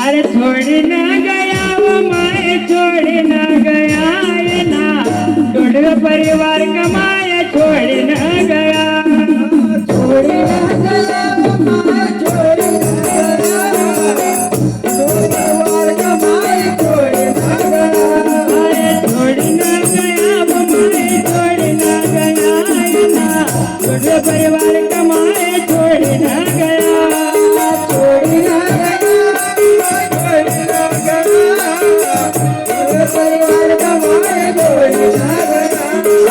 अरे छोड़ी न गया वो माए छोड़ी न गया ये ना ढूंढवे परिवार कमाए छोड़ी न गया छोड़ी न गया वो माए छोड़ी न गया परिवार कमाए छोड़ी न गया अरे छोड़ी न गया वो माए छोड़ी न गया ये ना ढूंढवे परिवार कमाए छोड़ी न गया छोड़ी न परिवार कमाए छोड़ी न गया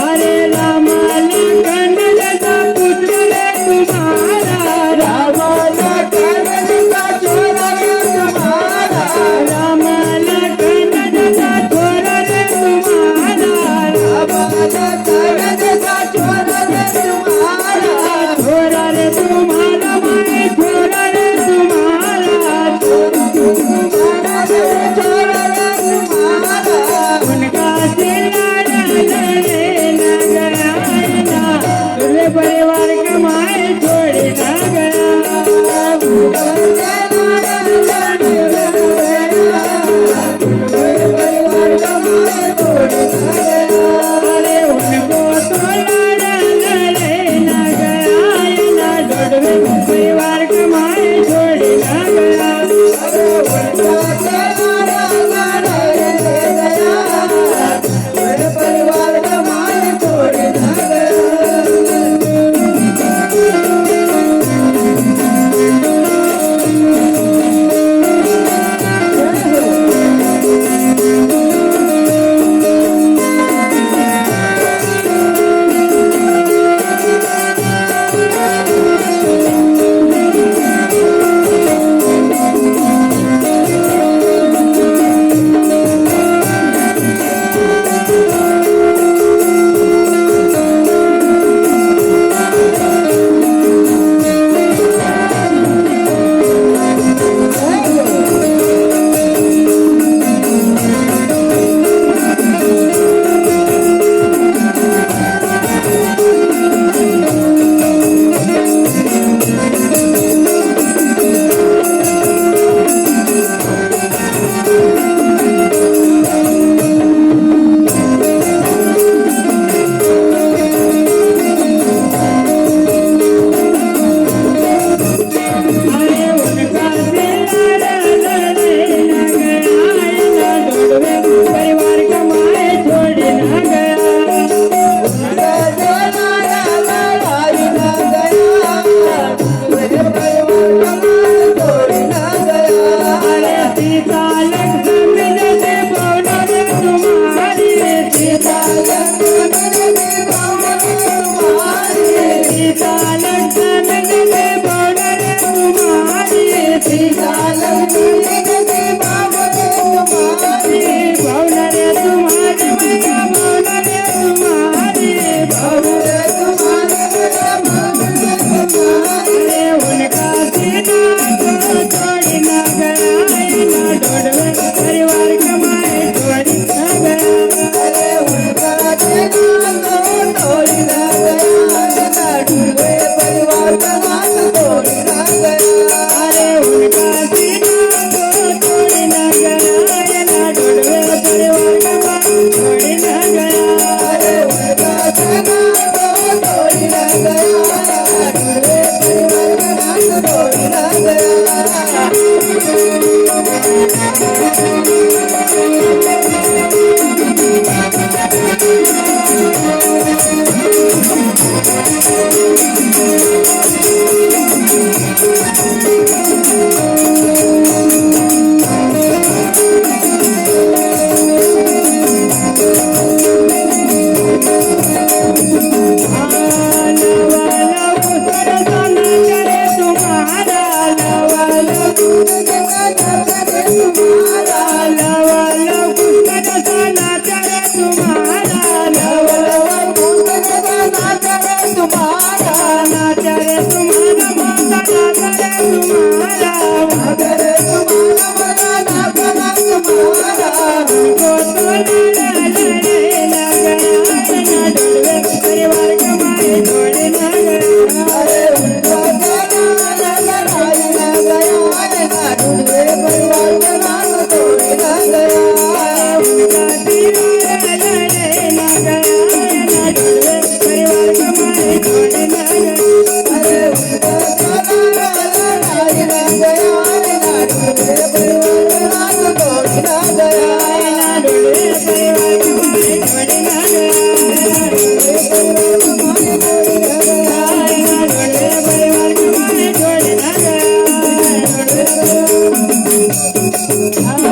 अरे राम लखन जैसा पुत्र रे तुम्हारा राम लखन जैसा छोरा रे तुम्हारा राम लखन जैसा छोरा रे तुम्हारा राम लखन जैसा छोरा रे तुम्हारा छोरा रे तुम्हारा माए छोरा रे तुम्हारा छोरा रे तुम्हारा उनका से लड़ने न गया ना तुझे परिवार कमाए छोड़े न गया परिवार कमाए छोड़ी न गया अरे उनको तो लड़ने न गया ना ढूंढवे परिवार कमाए छोड़े न गया परिवार कमाए छोड़ी न गया अरे उनका से लड़ने न गया ना ढूंढवे परिवार कमाए छोड़े न गया अरे सीता लक्ष्मण जैसे बोलो रे तुम्हारी सीता सीता लक्ष्मण जैसे बोलो रे तुम्हारी सीता बोलो रे तुम्हारी मैया बोलो रे तुम्हारी अरे उनका सीता को छोड़ी न गया ना ढूंढवे परिवार कमाए छोड़ी न गया अरे उनका सीता को छोड़ी न गया ना ढूंढवे परिवार कमाए छोड़ी न गया तुम्हारा Ah